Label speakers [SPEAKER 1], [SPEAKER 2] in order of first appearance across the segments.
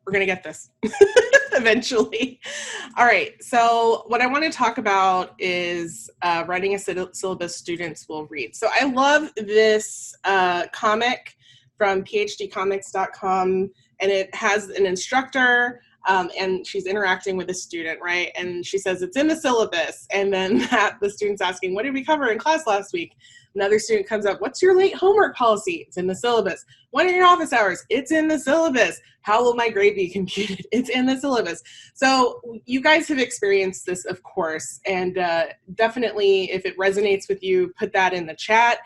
[SPEAKER 1] We're going to get this eventually. All right, so what I want to talk about is writing a syllabus students will read. So I love this comic from phdcomics.com, and it has an instructor and she's interacting with a student, right? And she says, it's in the syllabus. And then the student's asking, what did we cover in class last week? Another student comes up, what's your late homework policy? It's in the syllabus. What are your office hours? It's in the syllabus. How will my grade be computed? It's in the syllabus. So you guys have experienced this, of course, and definitely if it resonates with you, put that in the chat.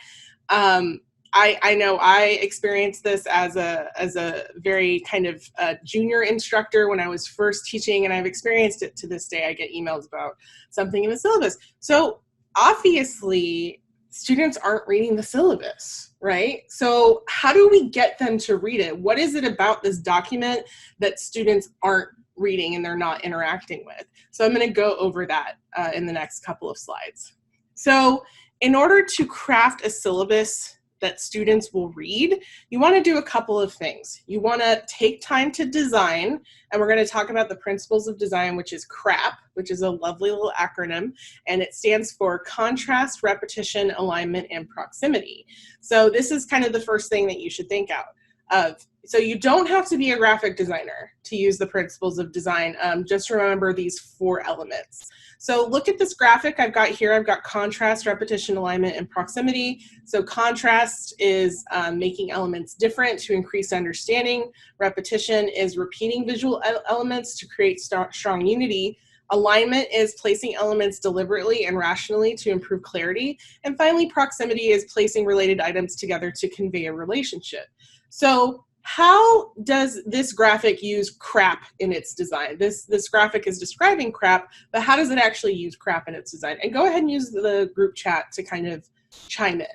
[SPEAKER 1] I know I experienced this as a very kind of junior instructor when I was first teaching, and I've experienced it to this day. I get emails about something in the syllabus. So obviously, students aren't reading the syllabus, right? So how do we get them to read it? What is it about this document that students aren't reading and they're not interacting with? So I'm going to go over that in the next couple of slides. So in order to craft a syllabus that students will read, you want to do a couple of things. You want to take time to design, and we're going to talk about the principles of design, which is CRAP, which is a lovely little acronym, and it stands for contrast, repetition, alignment, and proximity. So this is kind of the first thing that you should think of. So you don't have to be a graphic designer to use the principles of design. Just remember these 4 elements. So look at this graphic I've got here. I've got contrast, repetition, alignment, and proximity. So contrast is making elements different to increase understanding. Repetition is repeating visual elements to create strong unity. Alignment is placing elements deliberately and rationally to improve clarity. And finally, proximity is placing related items together to convey a relationship. So how does this graphic use CRAP in its design? This graphic is describing CRAP, but how does it actually use CRAP in its design? And go ahead and use the group chat to kind of chime in.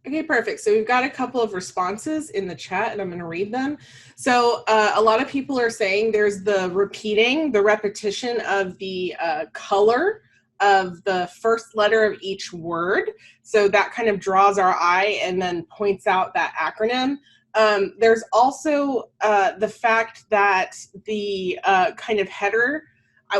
[SPEAKER 1] Okay, perfect. So we've got a couple of responses in the chat, and I'm going to read them. So a lot of people are saying there's the repetition of the color of the first letter of each word. So that kind of draws our eye and then points out that acronym. There's also the fact that the kind of header,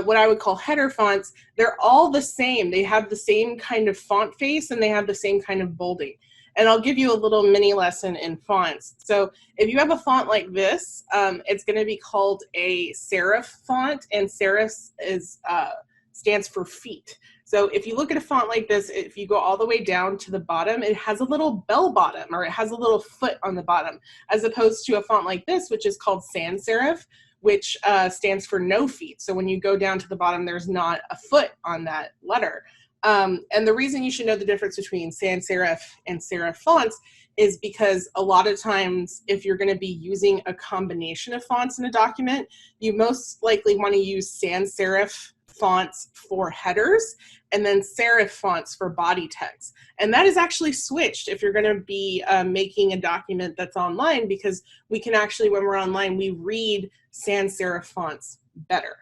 [SPEAKER 1] what I would call header fonts, they're all the same. They have the same kind of font face and they have the same kind of bolding. And I'll give you a little mini lesson in fonts. So if you have a font like this, it's going to be called a serif font, and serif stands for feet. So if you look at a font like this, if you go all the way down to the bottom, it has a little bell bottom, or it has a little foot on the bottom, as opposed to a font like this, which is called sans serif, which stands for no feet. So when you go down to the bottom, there's not a foot on that letter. And the reason you should know the difference between sans serif and serif fonts is because a lot of times, if you're going to be using a combination of fonts in a document, you most likely want to use sans serif fonts for headers and then serif fonts for body text. And that is actually switched if you're going to be making a document that's online, because we can actually, when we're online, we read sans serif fonts better.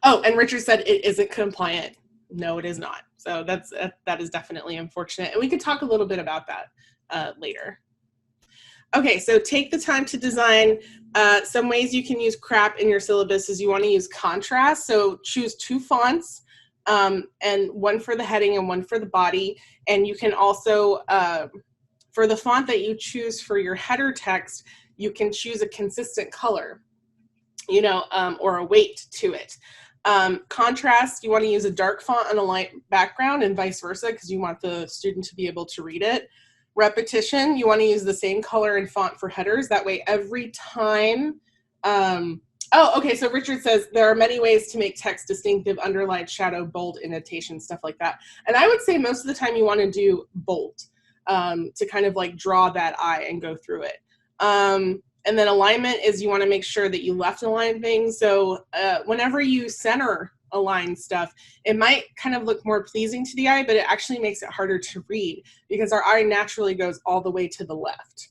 [SPEAKER 1] Oh, and Richard said it isn't compliant. No, it is not. So that is definitely unfortunate. And we could talk a little bit about that later. Okay, so take the time to design. Some ways you can use CRAP in your syllabus is you want to use contrast. So choose 2 fonts and one for the heading and one for the body. And you can also, for the font that you choose for your header text, you can choose a consistent color, you know, or a weight to it. Contrast, you want to use a dark font on a light background and vice versa, because you want the student to be able to read it. Repetition, you want to use the same color and font for headers. That way every time, oh, okay, so Richard says there are many ways to make text distinctive: underline, shadow, bold, annotation, stuff like that. And I would say most of the time you want to do bold to kind of like draw that eye and go through it. And then alignment is you want to make sure that you left align things. So whenever you center align stuff, it might kind of look more pleasing to the eye, but it actually makes it harder to read because our eye naturally goes all the way to the left.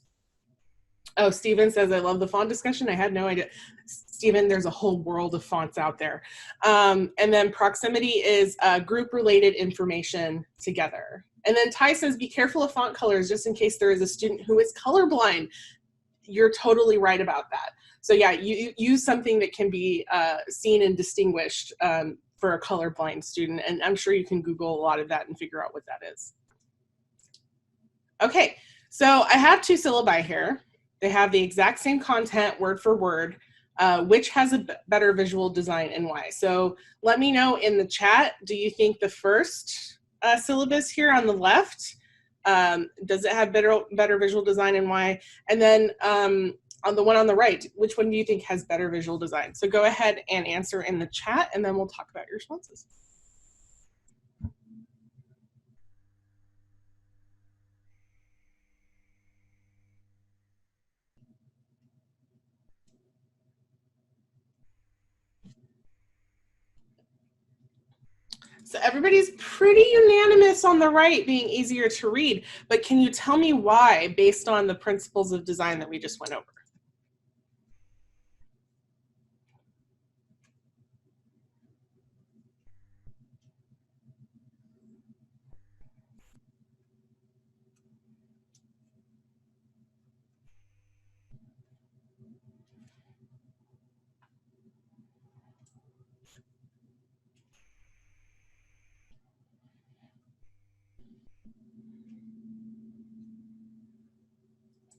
[SPEAKER 1] Oh, Steven says, I love the font discussion. I had no idea. Steven, there's a whole world of fonts out there. And then proximity is group-related information together. And then Ty says, be careful of font colors just in case there is a student who is colorblind. You're totally right about that. So yeah, you use something that can be seen and distinguished for a colorblind student. And I'm sure you can Google a lot of that and figure out what that is. Okay, so I have two syllabi here. They have the exact same content, word for word. Which has a better visual design and why? So let me know in the chat, do you think the first syllabus here on the left, does it have better visual design and why? And then on the one on the right, which one do you think has better visual design? So go ahead and answer in the chat and then we'll talk about your responses. So everybody's pretty unanimous on the right being easier to read, but can you tell me why based on the principles of design that we just went over?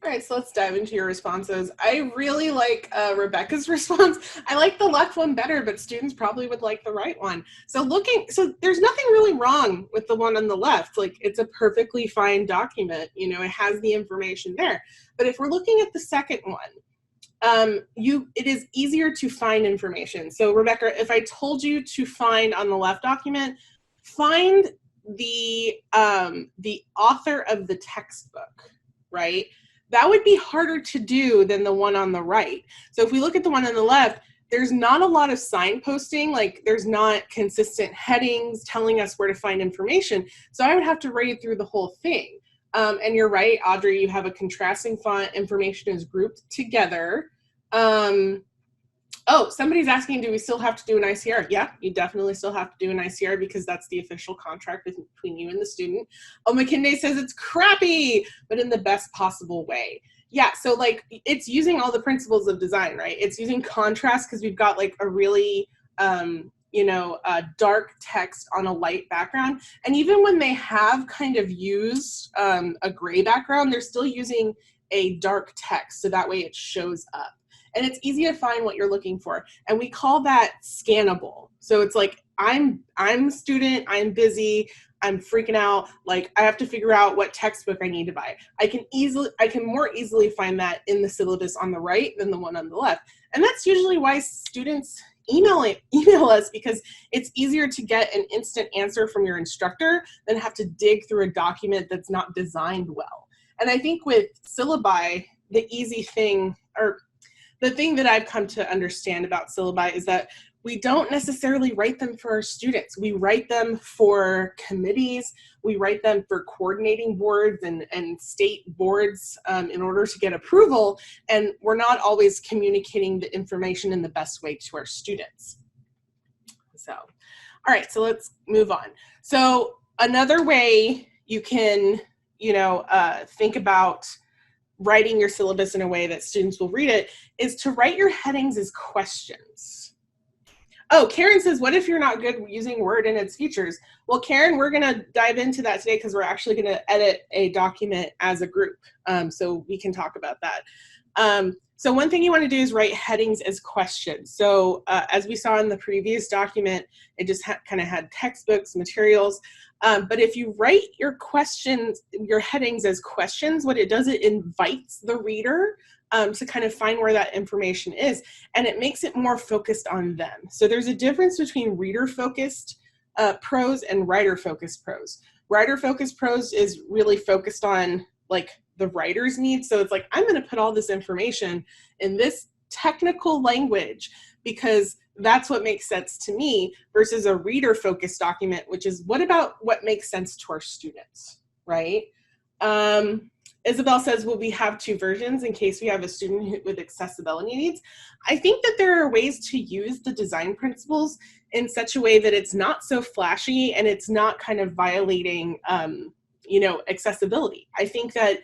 [SPEAKER 1] All right, so let's dive into your responses. I really like Rebecca's response. I like the left one better, but students probably would like the right one. So there's nothing really wrong with the one on the left. Like, it's a perfectly fine document. You know, it has the information there. But if we're looking at the second one, it is easier to find information. So Rebecca, if I told you to find on the left document, find the author of the textbook, right? That would be harder to do than the one on the right. So if we look at the one on the left, there's not a lot of signposting, like there's not consistent headings telling us where to find information. So I would have to read through the whole thing. And you're right, Audrey, you have a contrasting font, information is grouped together. Oh, somebody's asking, do we still have to do an ICR? Yeah, you definitely still have to do an ICR because that's the official contract between you and the student. Oh, McKinney says it's crappy, but in the best possible way. Yeah, so like it's using all the principles of design, right? It's using contrast because we've got like a really, dark text on a light background. And even when they have kind of used a gray background, they're still using a dark text so that way it shows up. And it's easy to find what you're looking for. And we call that scannable. So it's like, I'm a student, I'm busy, I'm freaking out, like I have to figure out what textbook I need to buy. I can more easily find that in the syllabus on the right than the one on the left. And that's usually why students email us, because it's easier to get an instant answer from your instructor than have to dig through a document that's not designed well. And I think with syllabi, the easy thing, or the thing that I've come to understand about syllabi is that we don't necessarily write them for our students. We write them for committees. We write them for coordinating boards and state boards in order to get approval. And we're not always communicating the information in the best way to our students. So, all right, so let's move on. So another way you can, think about writing your syllabus in a way that students will read it is to write your headings as questions. Oh, Karen says, what if you're not good using Word and its features? Well, Karen, we're going to dive into that today because we're actually going to edit a document as a group. So we can talk about that. So one thing you want to do is write headings as questions. So as we saw in the previous document, it just kind of had textbooks, materials. But if you write your questions, your headings as questions, what it does, it invites the reader to kind of find where that information is, and it makes it more focused on them. So there's a difference between reader-focused prose and writer-focused prose. Writer-focused prose is really focused on like the writer's needs. So it's like, I'm going to put all this information in this technical language because that's what makes sense to me, versus a reader-focused document, which is what makes sense to our students, right? Isabel says, will we have two versions in case we have a student with accessibility needs? I think that there are ways to use the design principles in such a way that it's not so flashy and it's not kind of violating, accessibility. I think that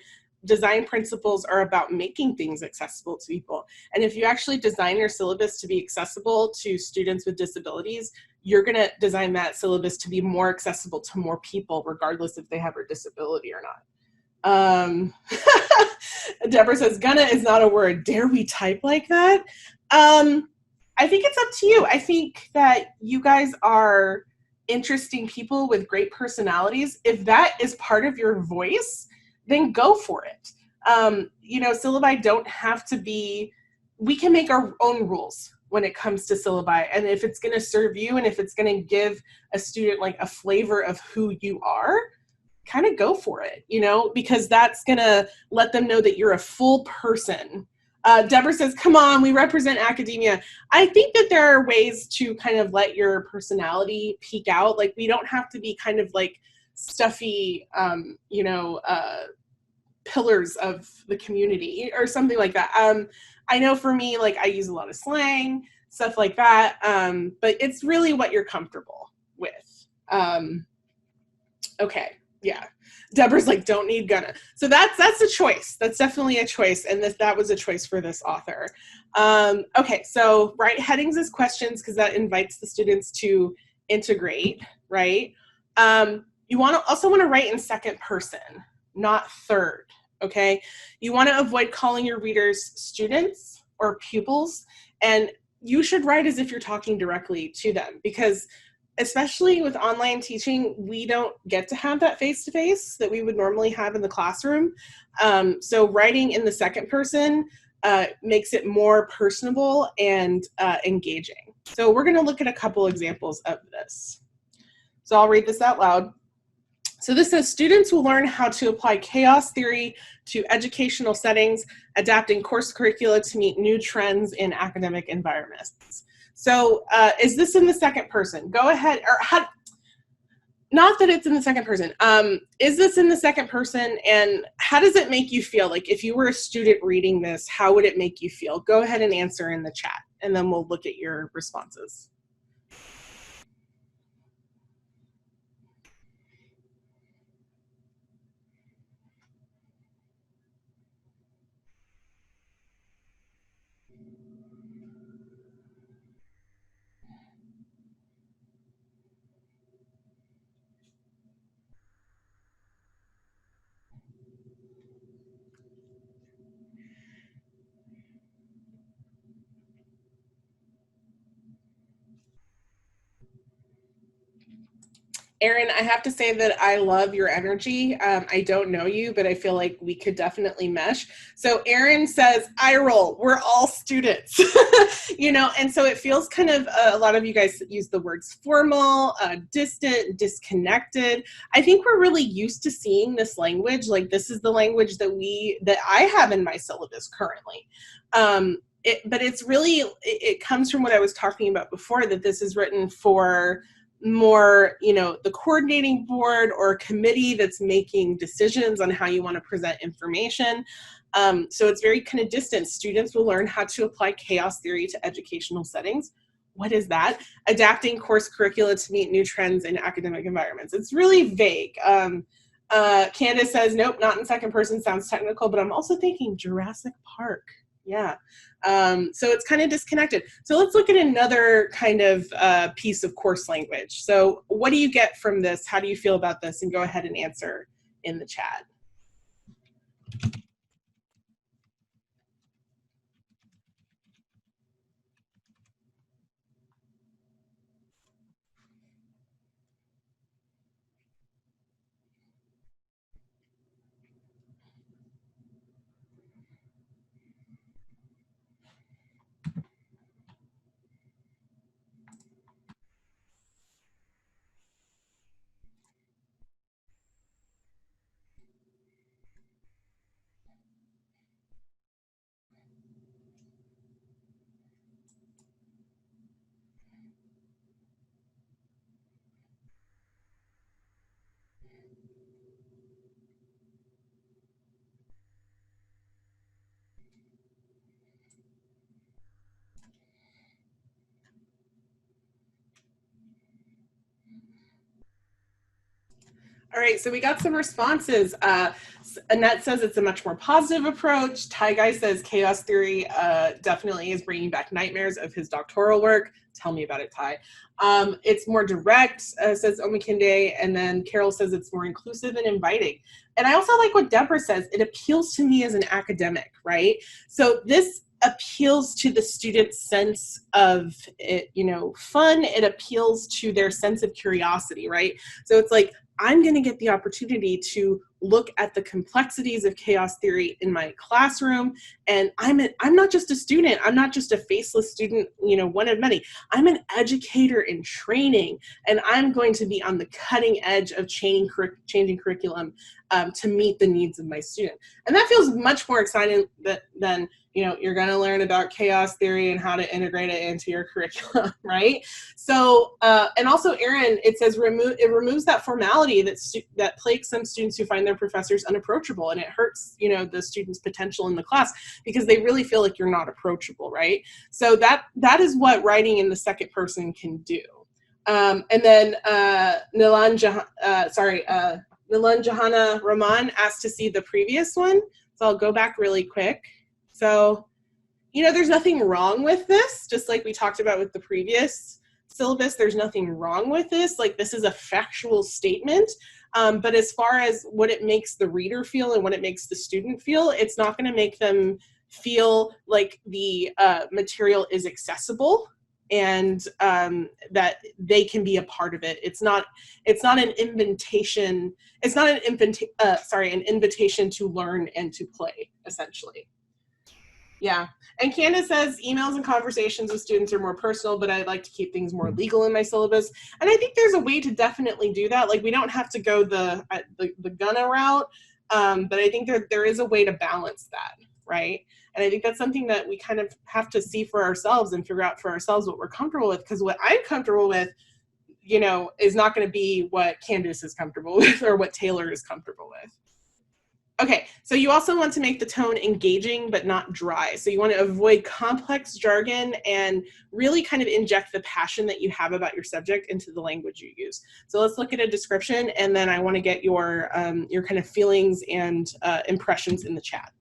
[SPEAKER 1] design principles are about making things accessible to people. And if you actually design your syllabus to be accessible to students with disabilities, you're going to design that syllabus to be more accessible to more people, regardless if they have a disability or not. Deborah says, gonna is not a word. Dare we type like that? I think it's up to you. I think that you guys are interesting people with great personalities. If that is part of your voice, then go for it. Syllabi don't have to be, we can make our own rules when it comes to syllabi. And if it's going to serve you and if it's going to give a student like a flavor of who you are, kind of go for it, because that's going to let them know that you're a full person. Deborah says, come on, we represent academia. I think that there are ways to kind of let your personality peek out. Like, we don't have to be kind of like stuffy, pillars of the community or something like that. I know for me, like, I use a lot of slang, stuff like that, but it's really what you're comfortable with. Okay. Yeah. Deborah's like, don't need gonna. So that's a choice. That's definitely a choice. And that was a choice for this author. Okay. So write headings as questions because that invites the students to integrate, right? You also want to write in second person, not third. Okay. You want to avoid calling your readers students or pupils, and you should write as if you're talking directly to them, because especially with online teaching, we don't get to have that face-to-face that we would normally have in the classroom. So writing in the second person makes it more personable and engaging. So we're going to look at a couple examples of this. So I'll read this out loud. So this says, students will learn how to apply chaos theory to educational settings, adapting course curricula to meet new trends in academic environments. So is this in the second person? Go ahead, not that it's in the second person. Is this in the second person, and how does it make you feel? Like, if you were a student reading this, how would it make you feel? Go ahead and answer in the chat, and then we'll look at your responses. Erin, I have to say that I love your energy. I don't know you, but I feel like we could definitely mesh. So Erin says, I roll, we're all students, and so it feels kind of, a lot of you guys use the words formal, distant, disconnected. I think we're really used to seeing this language. Like, this is the language that I have in my syllabus currently. But it's really, it comes from what I was talking about before, that this is written for more, the coordinating board or committee that's making decisions on how you want to present information. So it's very kind of distant. Students will learn how to apply chaos theory to educational settings. What is that? Adapting course curricula to meet new trends in academic environments. It's really vague. Candace says, nope, not in second person, sounds technical, but I'm also thinking Jurassic Park, Yeah. So it's kind of disconnected. So let's look at another kind of piece of course language. So what do you get from this? How do you feel about this? And go ahead and answer in the chat. All right, so we got some responses. Annette says it's a much more positive approach. Ty Guy says chaos theory definitely is bringing back nightmares of his doctoral work. Tell me about it, Ty. It's more direct, says Omakinde, and then Carol says it's more inclusive and inviting. And I also like what Deborah says. It appeals to me as an academic, right? So this appeals to the student's sense of it, fun. It appeals to their sense of curiosity, right? So it's like, I'm going to get the opportunity to look at the complexities of chaos theory in my classroom. And I'm not just a student. I'm not just a faceless student, one of many. I'm an educator in training, and I'm going to be on the cutting edge of changing curriculum to meet the needs of my student. And that feels much more exciting than you're going to learn about chaos theory and how to integrate it into your curriculum, right? So, and also, Erin, it says it removes that formality that plagues some students who find their professors unapproachable, and it hurts, the students' potential in the class because they really feel like you're not approachable, right? So that is what writing in the second person can do. And then Nilan Jahana Rahman asked to see the previous one, so I'll go back really quick. So, there's nothing wrong with this, just like we talked about with the previous syllabus. There's nothing wrong with this. Like, this is a factual statement. But as far as what it makes the reader feel and what it makes the student feel, it's not going to make them feel like the material is accessible and that they can be a part of it. It's not an invitation. It's not an invitation to learn and to play, essentially. Yeah. And Candace says emails and conversations with students are more personal, but I'd like to keep things more legal in my syllabus. And I think there's a way to definitely do that. Like, we don't have to go the Gunna route, but I think there is a way to balance that, right? And I think that's something that we kind of have to see for ourselves and figure out for ourselves what we're comfortable with. Because what I'm comfortable with, is not going to be what Candace is comfortable with or what Taylor is comfortable with. Okay, so you also want to make the tone engaging but not dry. So you want to avoid complex jargon and really kind of inject the passion that you have about your subject into the language you use. So let's look at a description, and then I want to get your kind of feelings and impressions in the chat.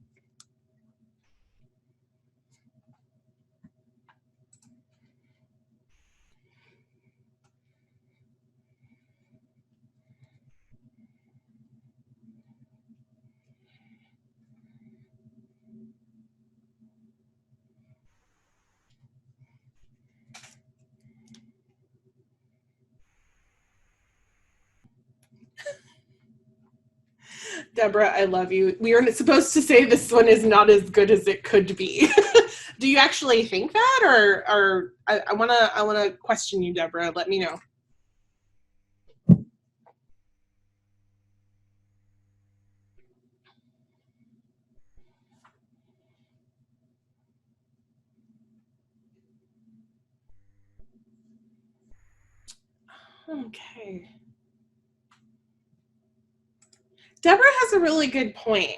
[SPEAKER 1] Deborah, I love you. We are supposed to say this one is not as good as it could be. Do you actually think that, or I wanna question you, Deborah? Let me know. Okay. Deborah has a really good point.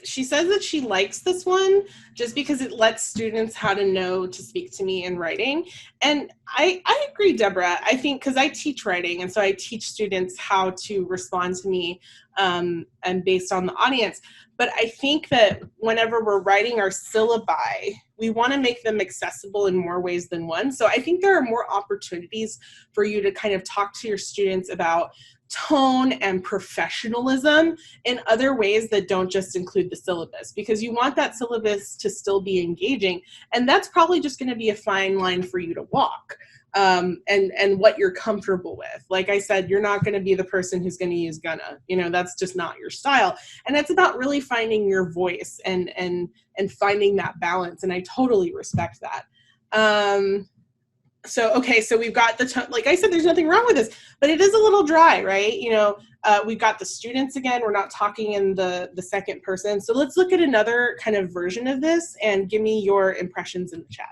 [SPEAKER 1] She says that she likes this one just because it lets students how to know to speak to me in writing. And I agree, Deborah. I think because I teach writing, and so I teach students how to respond to me and based on the audience. But I think that whenever we're writing our syllabi, we want to make them accessible in more ways than one. So I think there are more opportunities for you to kind of talk to your students about tone and professionalism in other ways that don't just include the syllabus, because you want that syllabus to still be engaging, and that's probably just going to be a fine line for you to walk, and what you're comfortable with. Like I said, you're not going to be the person who's going to use gonna, that's just not your style, and it's about really finding your voice and finding that balance, and I totally respect that. So we've got the tone. Like I said, there's nothing wrong with this, but it is a little dry, right? We've got the students again. We're not talking in the second person. So let's look at another kind of version of this and give me your impressions in the chat.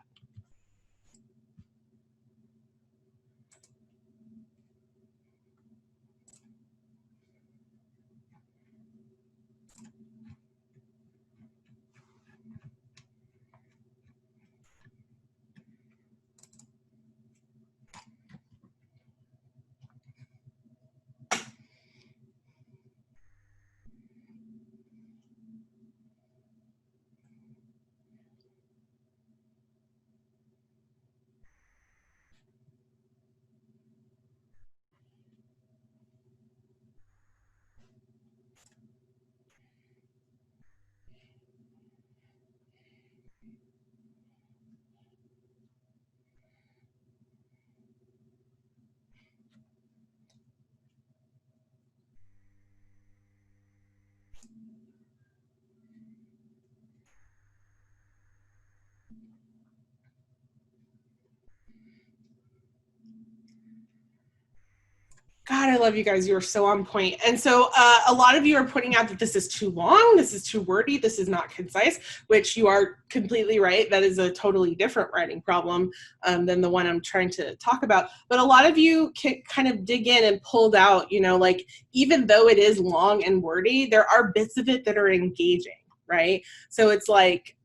[SPEAKER 1] God, I love you guys. You are so on point. And so a lot of you are pointing out that this is too long, this is too wordy, this is not concise, which you are completely right. That is a totally different writing problem than the one I'm trying to talk about. But a lot of you can kind of dig in and pulled out, like even though it is long and wordy, there are bits of it that are engaging. Right? So it's like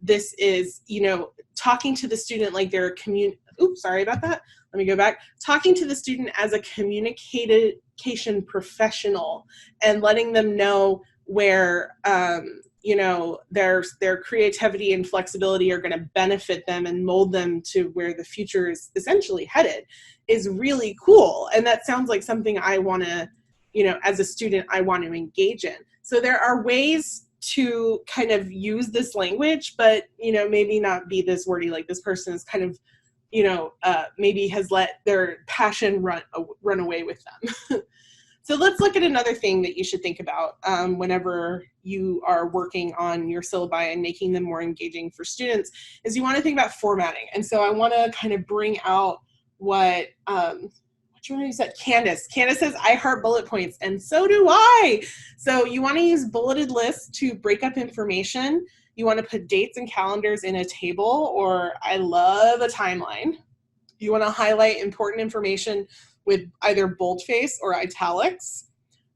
[SPEAKER 1] this is, talking to the student like they're oops, sorry about that. Let me go back. Talking to the student as a communication professional and letting them know where, their creativity and flexibility are going to benefit them and mold them to where the future is essentially headed is really cool. And that sounds like something I want to, as a student, I want to engage in. So there are ways to kind of use this language, but, maybe not be this wordy, like this person is kind of, maybe has let their passion run away with them. So let's look at another thing that you should think about whenever you are working on your syllabi and making them more engaging for students, is you want to think about formatting. And so I want to kind of bring out what you said, Candace. Candace says, I heart bullet points, and so do I. So you want to use bulleted lists to break up information. You want to put dates and calendars in a table, or I love a timeline. You want to highlight important information with either boldface or italics.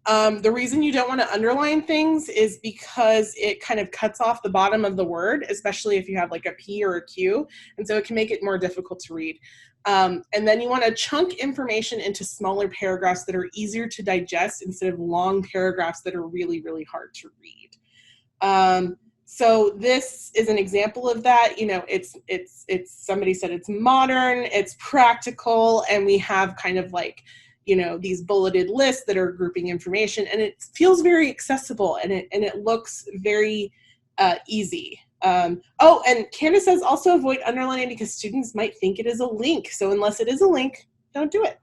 [SPEAKER 1] The reason you don't want to underline things is because it kind of cuts off the bottom of the word, especially if you have like a P or a Q, and so it can make it more difficult to read. And then you want to chunk information into smaller paragraphs that are easier to digest instead of long paragraphs that are really, really hard to read. So this is an example of that. It's somebody said it's modern, it's practical, and we have kind of like, these bulleted lists that are grouping information, and it feels very accessible, and it looks very easy. And Candace says also avoid underlining because students might think it is a link. So unless it is a link, don't do it.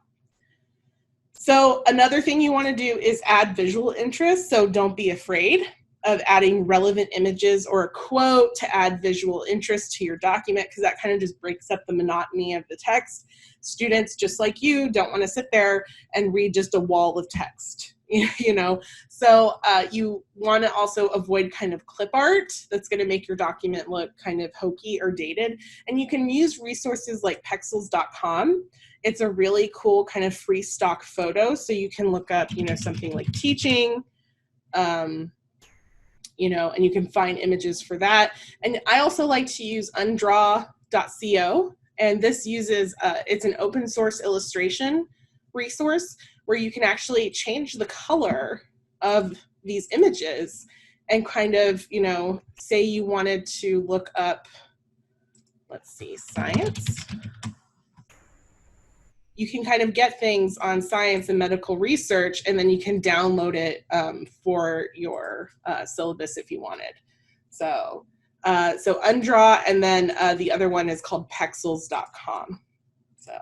[SPEAKER 1] So another thing you want to do is add visual interest. So don't be afraid of adding relevant images or a quote to add visual interest to your document, because that kind of just breaks up the monotony of the text. Students, just like you, don't want to sit there and read just a wall of text. So you want to also avoid kind of clip art that's going to make your document look kind of hokey or dated. And you can use resources like pexels.com. It's a really cool kind of free stock photo. So you can look up, something like teaching, you know, and you can find images for that. And I also like to use undraw.co, and this uses, it's an open source illustration resource where you can actually change the color of these images and kind of, you know, say you wanted to look up, let's see, science. You can kind of get things on science and medical research, and then you can download it for your syllabus if you wanted. So, so Undraw, and then the other one is called pexels.com. So.